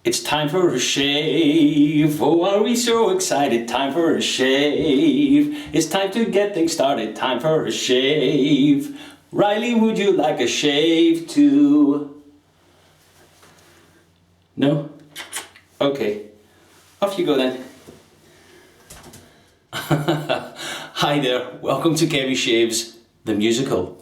It's time for a shave. Oh, are we so excited? Time for a shave. It's time to get things started. Time for a shave. Riley, would you like a shave too? No? Okay. Off you go then. Hi there. Welcome to Kevy Shaves, the musical.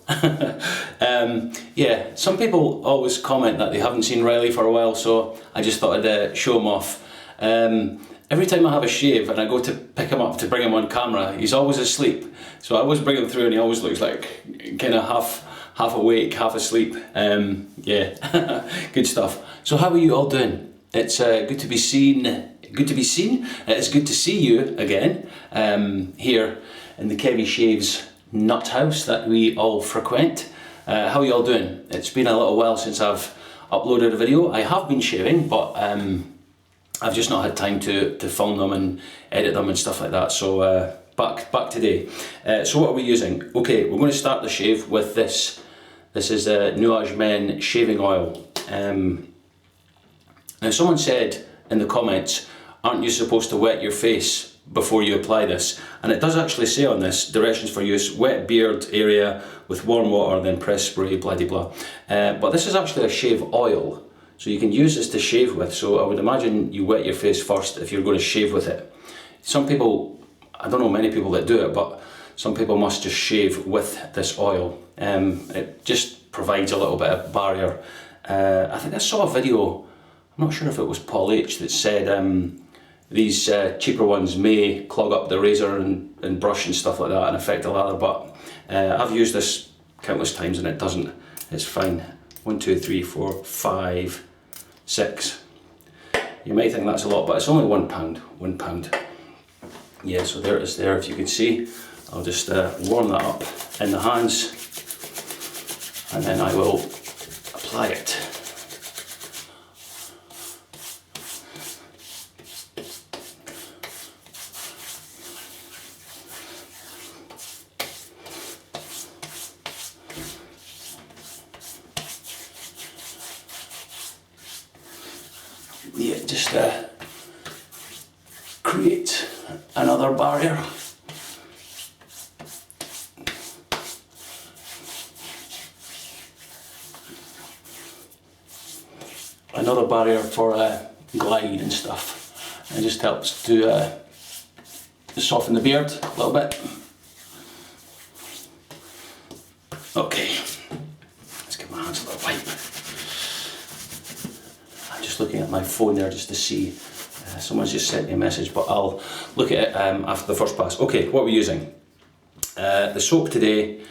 Yeah, some people always comment that they haven't seen Riley for a while, so I just thought I'd show him off. Every time I have a shave and I go to pick him up to bring him on camera, he's always asleep. So I always bring him through and he always looks like kind of half awake, half asleep. Yeah, good stuff. So how are you all doing? It's good to be seen. Good to be seen. It's good to see you again here in the Kevy Shaves nut house that we all frequent. How are you all doing? It's been a little while since I've uploaded a video. I have been shaving, but I've just not had time to film them and edit them and stuff like that. So back today. So what are we using? Okay, we're going to start the shave with this. This is Nuage Men shaving oil. Now someone said in the comments, aren't you supposed to wet your face before you apply this? And it does actually say on this, directions for use, wet beard area with warm water, then press spray, blah de blah. But this is actually a shave oil, so you can use this to shave with. So I would imagine you wet your face first if you're going to shave with it. Some people, I don't know many people that do it, but some people must just shave with this oil. It just provides a little bit of barrier. I think I saw a video, I'm not sure if it was Paul H, that said these cheaper ones may clog up the razor and brush and stuff like that and affect the lather, but I've used this countless times and it doesn't. It's fine. 1, 2, 3, 4, 5, 6. You might think that's a lot, but it's only £1. £1. Yeah, so there it is there, if you can see. I'll just warm that up in the hands and then I will apply it. Yeah, just create another barrier. Another barrier for glide and stuff. It just helps to soften the beard a little bit. Okay, let's give my hands a little wipe. I'm just looking at my phone there just to see. Someone's just sent me a message, but I'll look at it after the first pass. Okay, what are we using? The soap today,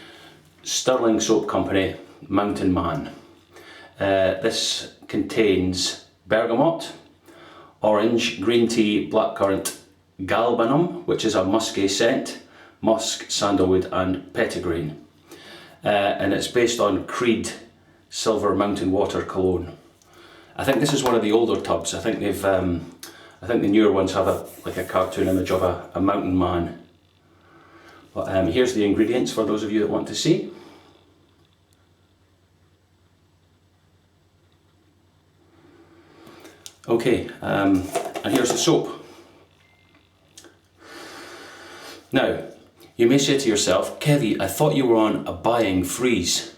Sterling Soap Company, Mountain Man. This contains bergamot, orange, green tea, blackcurrant, galbanum, which is a musky scent, musk, sandalwood and petitgrain. And it's based on Creed Silver Mountain Water Cologne. I think this is one of the older tubs. I think they've, I think the newer ones have like a cartoon image of a mountain man. But here's the ingredients for those of you that want to see. Okay, and here's the soap. Now, you may say to yourself, Kevy, I thought you were on a buying freeze.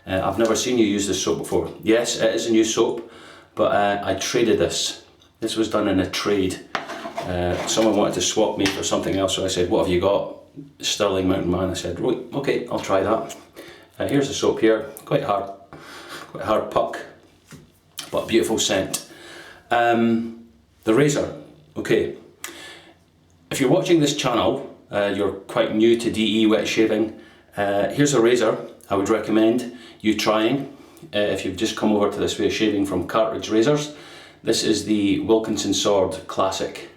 I've never seen you use this soap before. Yes, it is a new soap, but I traded this. This was done in a trade. Someone wanted to swap me for something else, so I said, what have you got? Sterling Mountain Man. I said, right, okay, I'll try that. Here's the soap here, quite hard puck, but beautiful scent. The razor, okay. If you're watching this channel, you're quite new to DE wet shaving, here's a razor I would recommend you trying if you've just come over to this way of shaving from Cartridge Razors. This is the Wilkinson Sword Classic.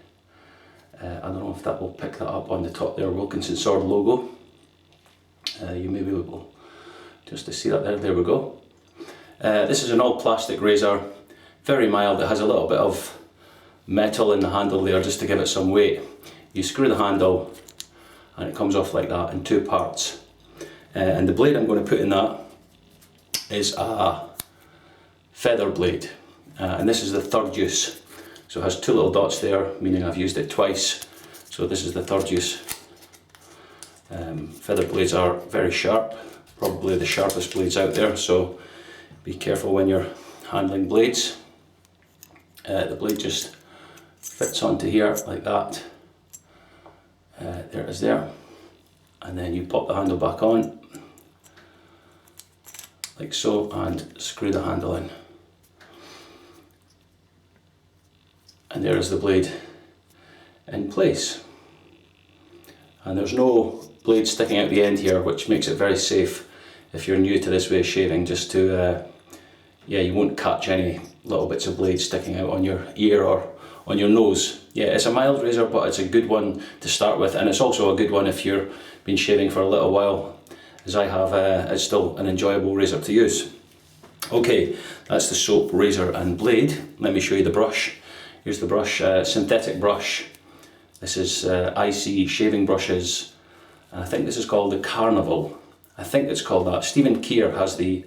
I don't know if that will pick that up on the top there, Wilkinson Sword logo. You may be able just to see that there. There we go. This is an all plastic razor, very mild. It has a little bit of metal in the handle there just to give it some weight. You screw the handle and it comes off like that in 2 parts. And the blade I'm going to put in that is a feather blade. and this is the third use. So it has two little dots there, meaning I've used it twice. So this is the third use. Feather blades are very sharp, probably the sharpest blades out there, so be careful when you're handling blades. The blade just fits onto here like that. There it is there. And then you pop the handle back on, like so, and screw the handle in. And there is the blade in place. And there's no blade sticking out the end here, which makes it very safe if you're new to this way of shaving, just to, yeah, you won't catch any little bits of blade sticking out on your ear or on your nose. Yeah, it's a mild razor, but it's a good one to start with, and it's also a good one if you've been shaving for a little while, as I have. It's still an enjoyable razor to use. Okay, that's the soap, razor and blade. Let me show you the brush. Here's the brush, synthetic brush. This is IC Shaving Brushes. I think this is called the Carnival. I think it's called that. Stephen Keir has the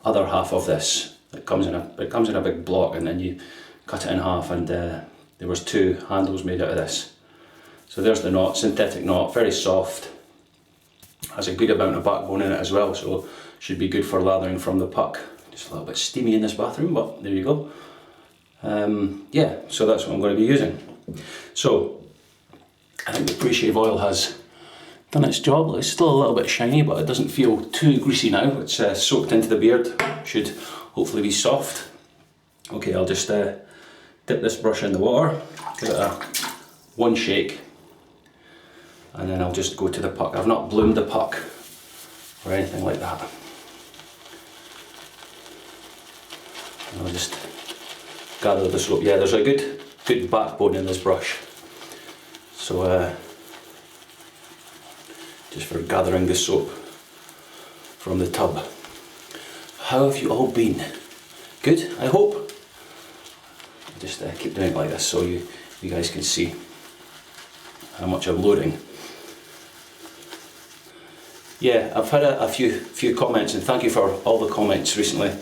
other half of this. It comes in a big block, and then you cut it in half, and there was two handles made out of this. So there's the knot, synthetic knot, very soft. Has a good amount of backbone in it as well, so should be good for lathering from the puck. Just a little bit steamy in this bathroom, but there you go. Yeah, so that's what I'm going to be using. So I think the pre-shave oil has done its job. It's still a little bit shiny, but it doesn't feel too greasy now. It's soaked into the beard, should hopefully be soft. Okay, I'll just dip this brush in the water, give it a one shake, and then I'll just go to the puck. I've not bloomed the puck or anything like that. And I'll just gather the soap. Yeah, there's a good backbone in this brush. So just for gathering the soap from the tub. How have you all been? Good, I hope. Just keep doing it like this so you guys can see how much I'm loading. Yeah, I've had a few comments, and thank you for all the comments recently. A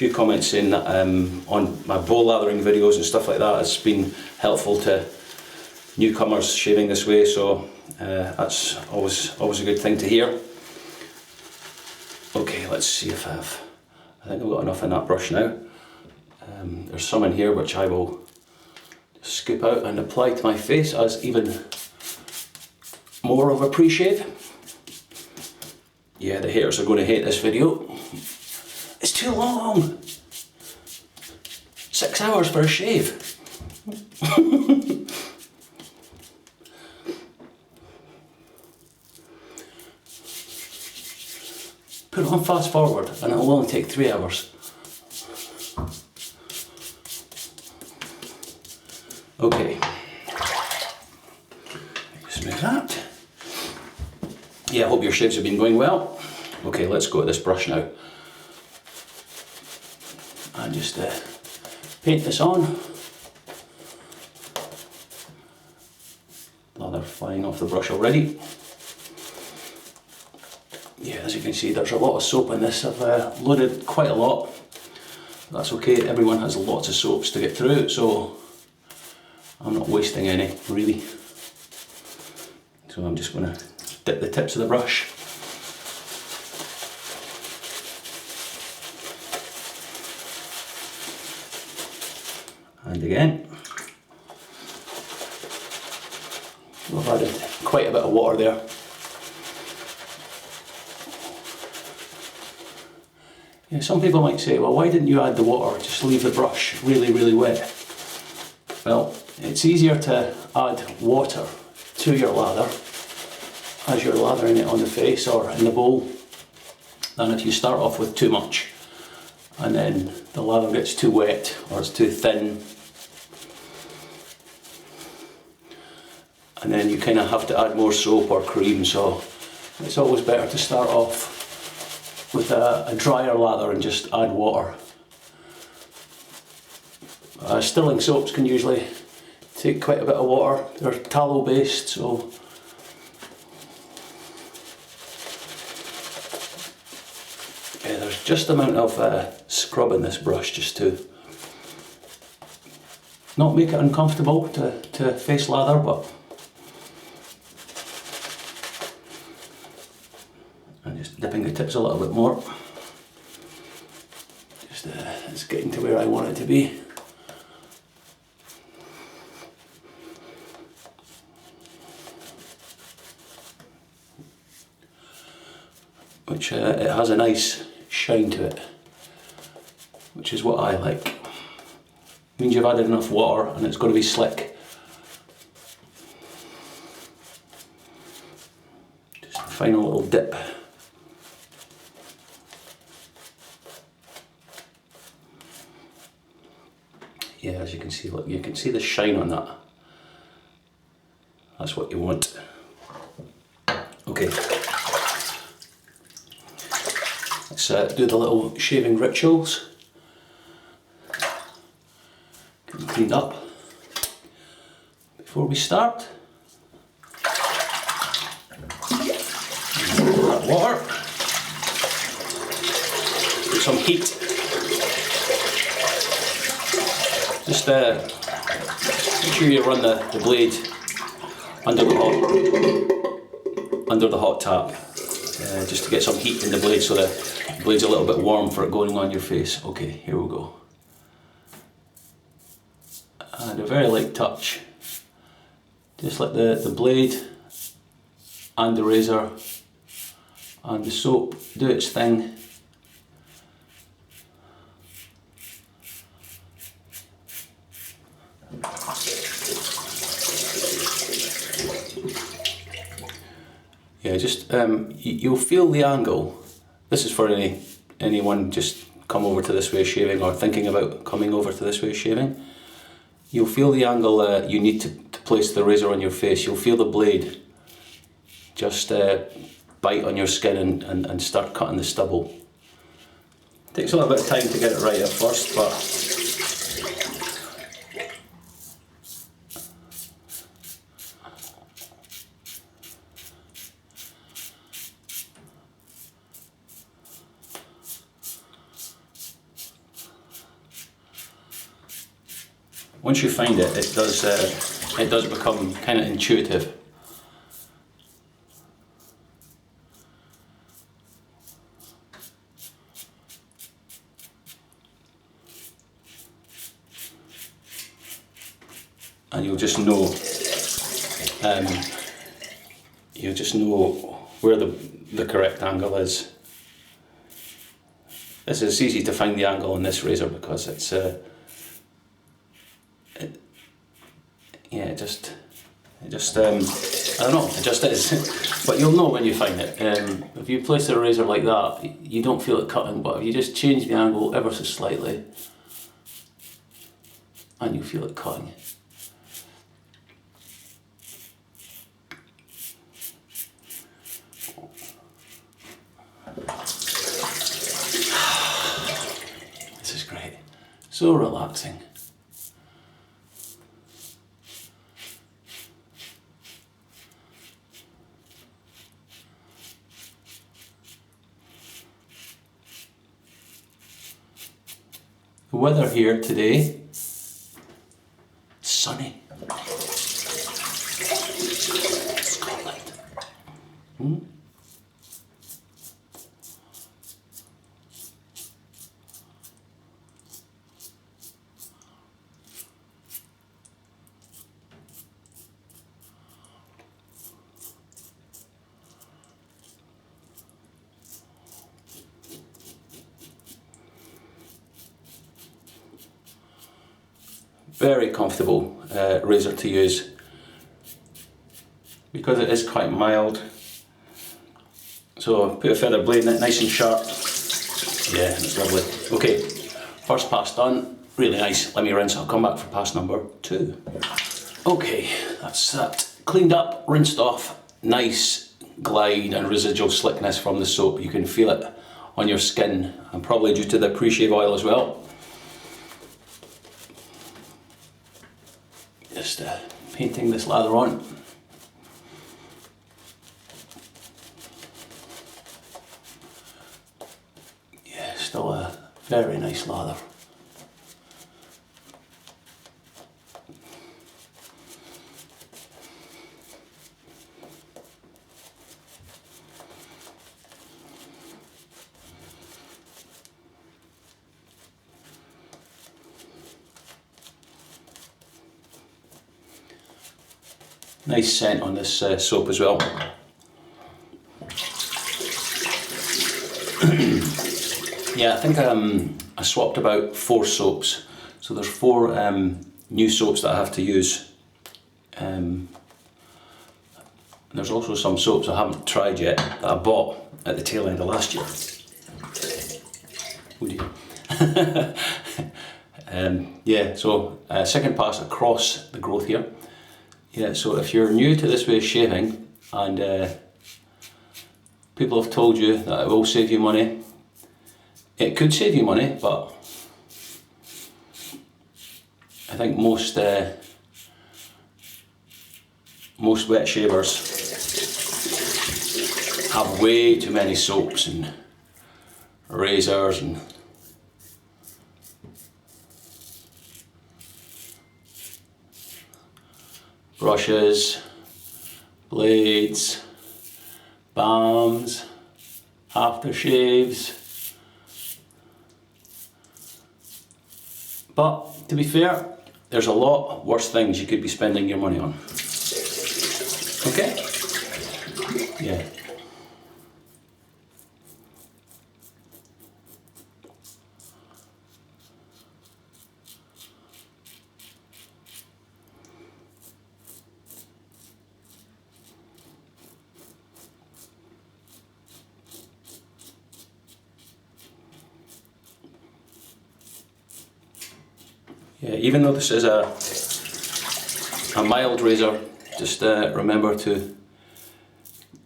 few comments saying that on my bowl lathering videos and stuff like that, it's been helpful to newcomers shaving this way, so that's always a good thing to hear. Okay, let's see if I think I've got enough in that brush now. There's some in here which I will scoop out and apply to my face as even more of a pre-shave. Yeah, the haters are going to hate this video. It's too long! 6 hours for a shave. Put it on fast forward and it will only take 3 hours. Okay. Just move that. Yeah, I hope your shaves have been going well. Okay, let's go at this brush now. And just paint this on. Lather flying off the brush already. Yeah, as you can see, there's a lot of soap in this. I've loaded quite a lot. That's okay, everyone has lots of soaps to get through, so I'm not wasting any, really. So I'm just going to dip the tips of the brush. And again. I've added quite a bit of water there. Yeah, some people might say, well, why didn't you add the water? Just leave the brush really, really wet. Well, it's easier to add water to your lather as you're lathering it on the face or in the bowl than if you start off with too much and then the lather gets too wet or it's too thin. And then you kind of have to add more soap or cream, so it's always better to start off with a drier lather and just add water. Stirling soaps can usually take quite a bit of water. They're tallow based, so yeah, there's just the amount of scrub in this brush just to not make it uncomfortable to face lather, but I'm just dipping the tips a little bit more. Just it's getting to where I want it to be. Which it has a nice shine to it, which is what I like. Means you've added enough water and it's going to be slick. Just a final little dip. Yeah, as you can see, look, you can see the shine on that. That's what you want. Okay. Let's do the little shaving rituals. Get them cleaned up before we start. That water. Put some heat. Just make sure you run the blade under the hot tap, just to get some heat in the blade so the blade's a little bit warm for it going on your face. Okay, here we go. And a very light touch. Just let the blade and the razor and the soap do its thing. Yeah, just you'll feel the angle. This is for anyone just come over to This Way of Shaving or thinking about coming over to This Way of Shaving. You'll feel the angle you need to place the razor on your face. You'll feel the blade just bite on your skin and start cutting the stubble. Takes a little bit of time to get it right at first, but once you find it, it does become kind of intuitive. And you'll just know where the correct angle is. This is easy to find the angle on this razor because it's I don't know, it just is. But you'll know when you find it. If you place a razor like that, you don't feel it cutting, but if you just change the angle ever so slightly, and you feel it cutting. This is great. So relaxing. The weather here today, sunny. Scotland. Very comfortable razor to use because it is quite mild. So put a feather blade in it, nice and sharp. Yeah, it's lovely. Okay, first pass done, really nice. Let me rinse, I'll come back for pass number 2. Okay, that's that. Cleaned up, rinsed off, nice glide and residual slickness from the soap. You can feel it on your skin, and probably due to the pre-shave oil as well. Just painting this lather on. Yeah, still a very nice lather. Nice scent on this soap as well. Yeah, I think I swapped about 4 soaps. So there's 4 new soaps that I have to use. There's also some soaps I haven't tried yet that I bought at the tail end of last year. Oh dear. Yeah, so second pass across the growth here. Yeah, so if you're new to this way of shaving and people have told you that it will save you money, it could save you money, but I think most wet shavers have way too many soaps and razors and brushes, blades, balms, aftershaves. But to be fair, there's a lot worse things you could be spending your money on. Okay? Yeah. Yeah, even though this is a mild razor, just remember to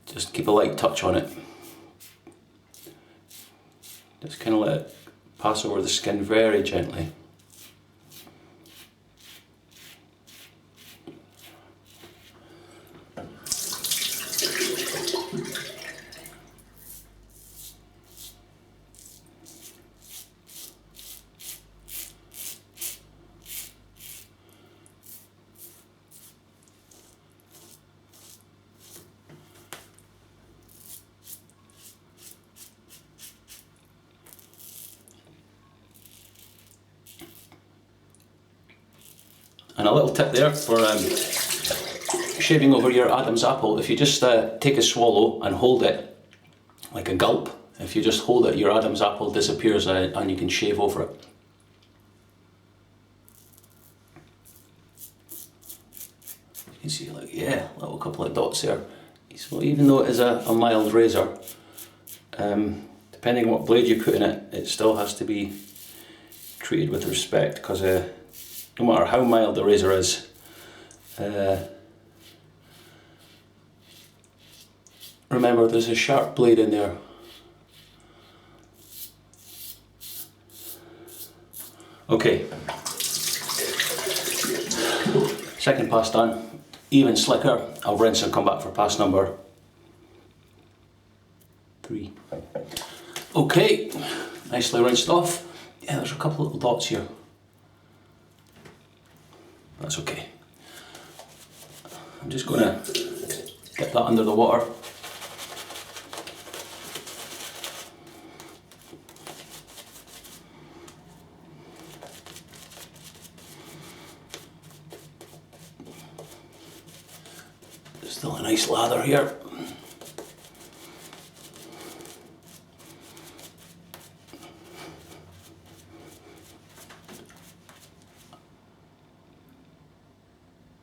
just keep a light touch on it. Just kind of let it pass over the skin very gently. And a little tip there for shaving over your Adam's apple, if you just take a swallow and hold it like a gulp, if you just hold it, your Adam's apple disappears and you can shave over it. You can see, like, yeah, a little couple of dots there. So even though it is a mild razor, depending on what blade you put in it, it still has to be treated with respect, because no matter how mild the razor is, remember there's a sharp blade in there. Okay, second pass done, even slicker. I'll rinse and come back for pass number 3. Okay, nicely rinsed off. Yeah, there's a couple little dots here. That's okay. I'm just going to get that under the water. Still a nice lather here.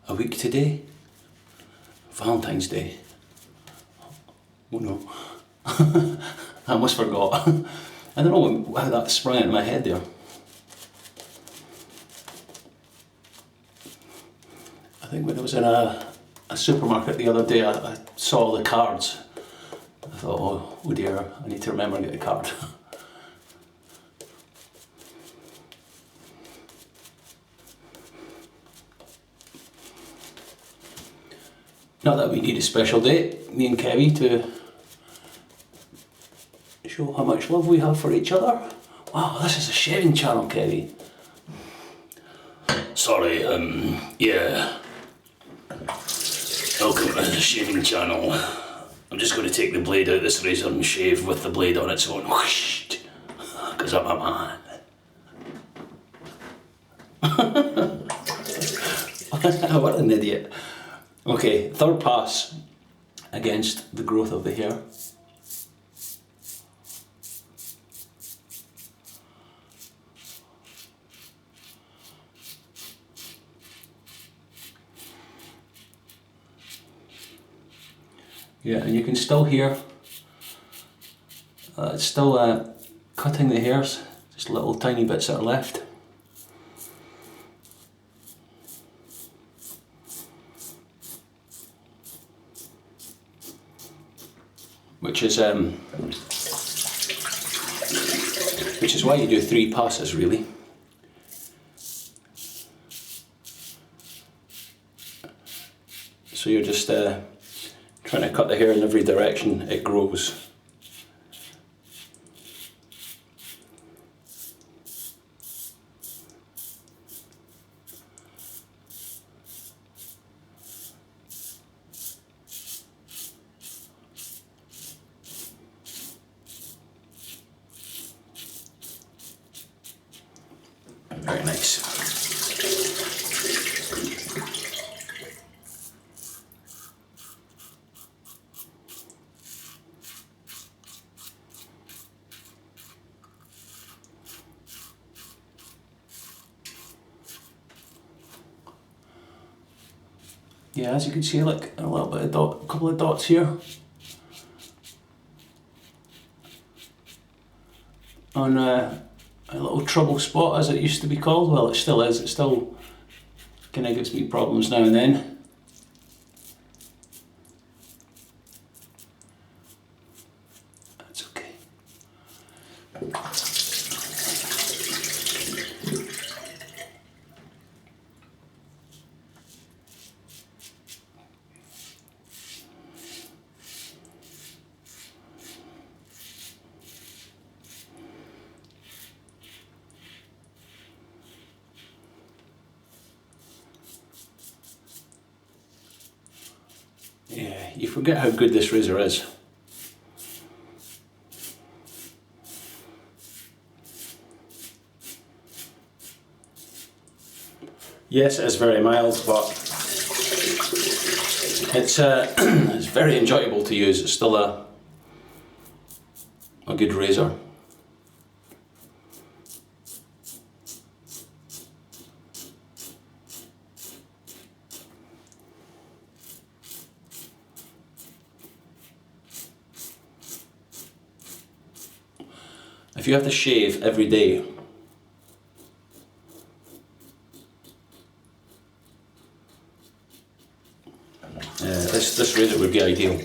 A week today, Valentine's Day. Oh no, I almost forgot. I don't know how that sprang into my head there. I think when I was in a supermarket the other day, I saw the cards. I thought, oh dear, I need to remember to get the card. Not that we need a special day, me and Kevy, to show how much love we have for each other. Wow, this is a shaving channel, Kevy. Sorry, yeah. Welcome to the shaving channel. I'm just going to take the blade out of this razor and shave with the blade on its own. Whoosh! Because I'm a man. What an idiot. Okay, third pass against the growth of the hair. Yeah, and you can still hear it's still cutting the hairs, just little tiny bits that are left. Which is why you do 3 passes really. So you're just trying to cut the hair in every direction it grows. Very nice. Yeah, as you can see, like a little bit of a couple of dots here on a little trouble spot, as it used to be called. Well, it still is. It still kind of gives me problems now and then. That's okay. Yeah, you forget how good this razor is. Yes, it is very mild, but it's it's very enjoyable to use. It's still a good razor. If you have to shave every day, this razor would be ideal.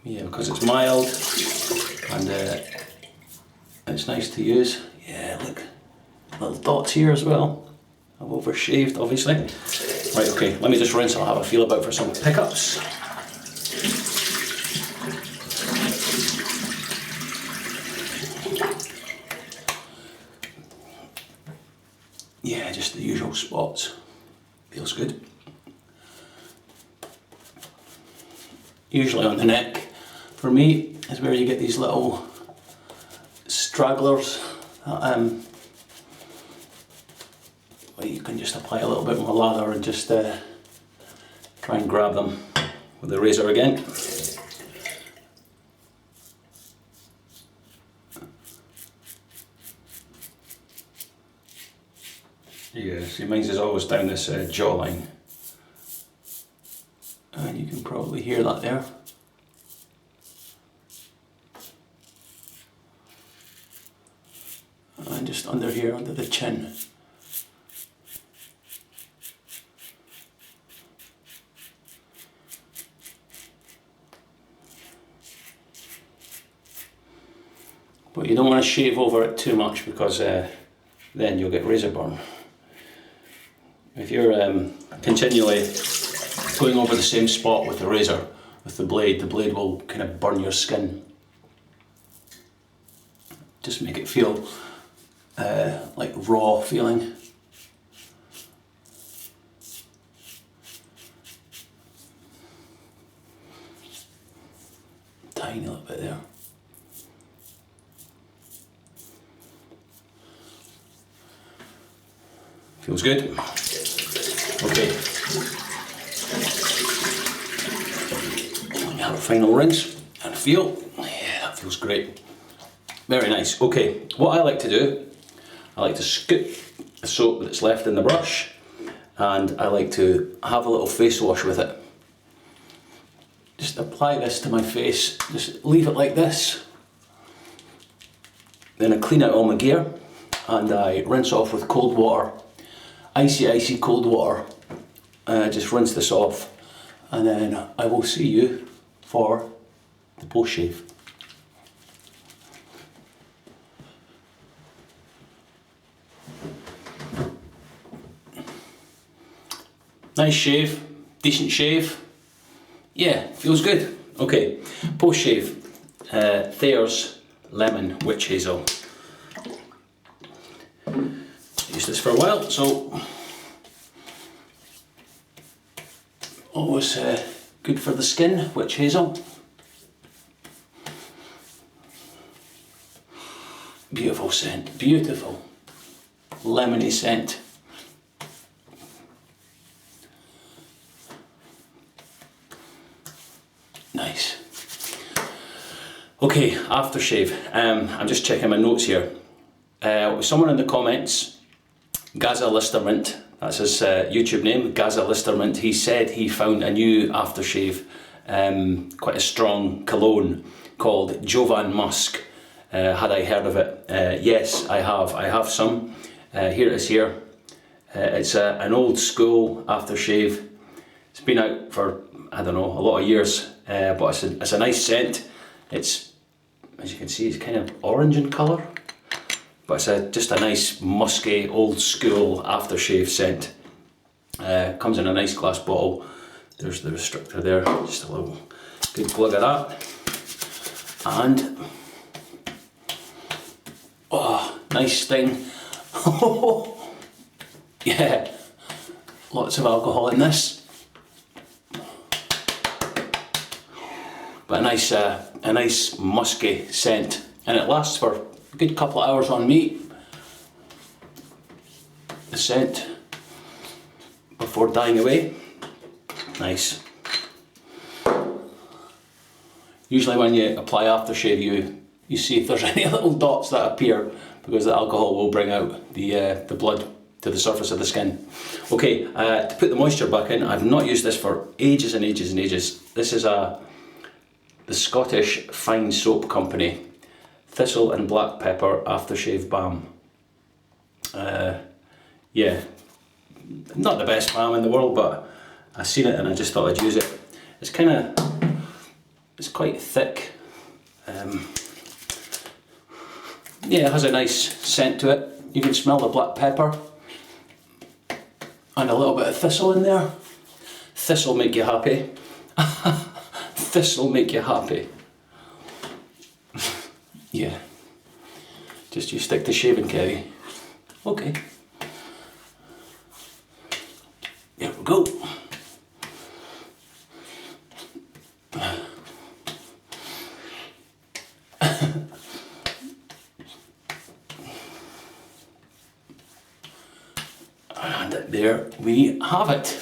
Yeah, because it's mild and it's nice to use. Yeah, look, little dots here as well. I've overshaved, obviously. Right, okay, let me just rinse. I'll have a feel about for some pickups. Yeah, just the usual spots. Feels good. Usually on the neck, for me, is where you get these little stragglers that, where you can just apply a little bit more lather and just try and grab them with the razor again. Yeah, see, mine is always down this jawline. And you can probably hear that there. And just under here, under the chin. But you don't want to shave over it too much because then you'll get razor burn. If you're continually going over the same spot with the razor, with the blade will kind of burn your skin. Just make it feel like raw feeling. tiny little bit there. Feels good. Okay. Let me have a final rinse and feel. Yeah, that feels great. Very nice. Okay, what I like to do, I like to scoop the soap that's left in the brush, and I like to have a little face wash with it. Just apply this to my face, just leave it like this. Then I clean out all my gear and I rinse off with cold water. Icy cold water. Just rinse this off, and then I will see you for the post shave. Nice shave, decent shave. Yeah, feels good. Okay, post shave. Thayer's Lemon Witch Hazel. Used this for a while, so always good for the skin. Witch hazel. Beautiful scent, beautiful lemony scent. Nice. Okay, aftershave. I'm just checking my notes here. Someone in the comments, Gaza Listermint, that's his YouTube name, Gaza Listermint, he said he found a new aftershave, quite a strong cologne called Jovan Musk. Had I heard of it? Yes, I have. I have some. Here it is here. It's an old school aftershave. It's been out for, I don't know, a lot of years, but it's a nice scent. It's, as you can see, it's kind of orange in colour. But it's just a nice musky, old school aftershave scent. Comes in a nice glass bottle. There's the restrictor there, just a little good plug of that. And, oh, nice sting. Yeah, lots of alcohol in this. But a nice musky scent. And it lasts for a good couple of hours on me, the scent, before dying away. Nice. Usually when you apply aftershave, you see if there's any little dots that appear, because the alcohol will bring out the blood to the surface of the skin. Okay, to put the moisture back in, I've not used this for ages and ages and ages. This is the Scottish Fine Soap Company Thistle and Black Pepper Aftershave Balm. Yeah, not the best balm in the world, but I seen it and I just thought I'd use it. It's quite thick. Yeah, it has a nice scent to it. You can smell the black pepper and a little bit of thistle in there. Thistle make you happy. Thistle make you happy. Yeah. Just you stick to shaving, Kerry. Okay. There we go. And there we have it.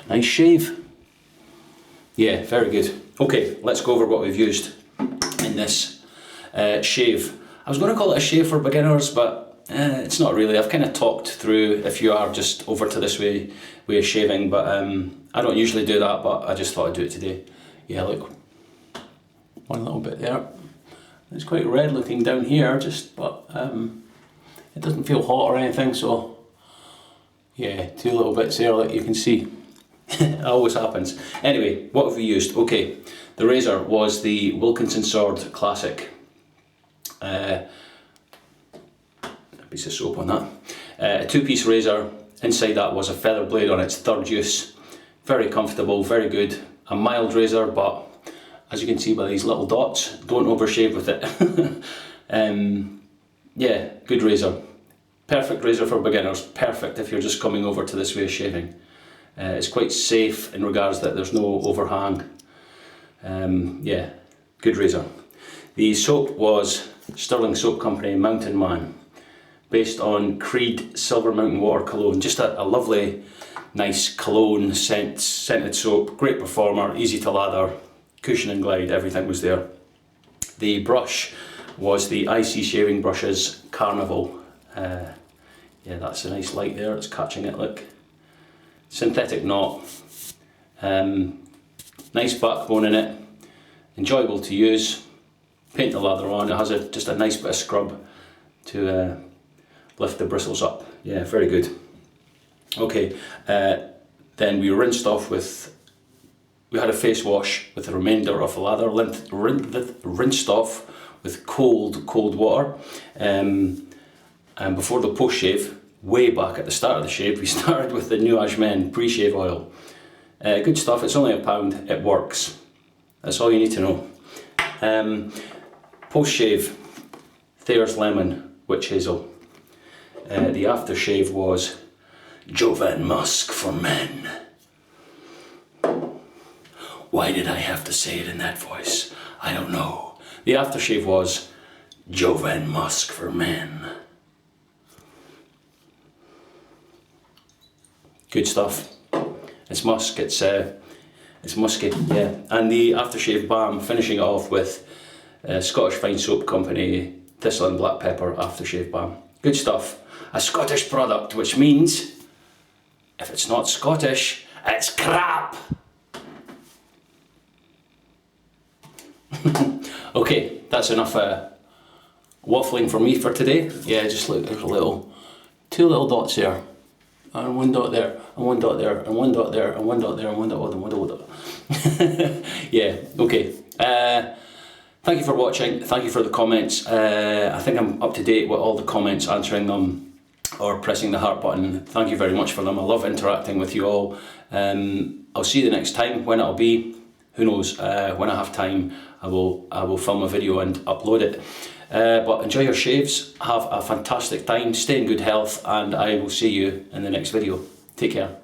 Nice shave. Yeah, very good. Okay, let's go over what we've used in this shave. I was going to call it a shave for beginners, but it's not really. I've kind of talked through if you are just over to this way of shaving, but I don't usually do that, but I just thought I'd do it today. Yeah, look, one little bit there. It's quite red looking down here, but it doesn't feel hot or anything, so yeah, 2 little bits there like you can see. It always happens. Anyway, what have we used? Okay, the razor was the Wilkinson Sword Classic. A piece of soap on that. A 2-piece razor. Inside that was a feather blade on its 3rd use. Very comfortable, very good. A mild razor, but as you can see by these little dots, don't overshave with it. Yeah, good razor. Perfect razor for beginners. Perfect if you're just coming over to this way of shaving. It's quite safe in regards that there's no overhang. Yeah, Good razor. The soap was Sterling Soap Company Mountain Man, based on Creed Silver Mountain Water Cologne. Just a lovely, nice cologne scented soap. Great performer, easy to lather, cushion and glide, everything was there. The brush was the IC Shaving Brushes Carnival. Yeah, that's a nice light there, it's catching it, look. Synthetic knot. Nice backbone in it. Enjoyable to use. Paint the lather on. It has just a nice bit of scrub to lift the bristles up. Yeah, very good. Okay, then we rinsed off with, we had a face wash with the remainder of the lather, rinsed off with cold water. And before the post shave, way back at the start of the shave, we started with the Nuage Men pre-shave oil. Good stuff, it's only £1, it works. That's all you need to know. Post shave, Thayer's Lemon Witch Hazel. The aftershave was Jovan Musk for Men. Why did I have to say it in that voice? I don't know. The aftershave was Jovan Musk for Men. Good stuff. It's musk, it's musky, yeah. And the aftershave balm, finishing it off with Scottish Fine Soap Company Thistle and Black Pepper aftershave balm. Good stuff. A Scottish product, which means if it's not Scottish, it's crap. Okay, that's enough waffling for me for today. Yeah, just look, there's two little dots there, and one dot there, and one dot there, and one dot there, and one dot there, and one dot, and one dot. Yeah, okay. Thank you for watching, thank you for the comments. I think I'm up to date with all the comments, answering them or pressing the heart button. Thank you very much for them. I love interacting with you all. I'll see you the next time. When it'll be, who knows. When I have time, I will film a video and upload it. But enjoy your shaves, have a fantastic time, stay in good health, and I will see you in the next video. Take care.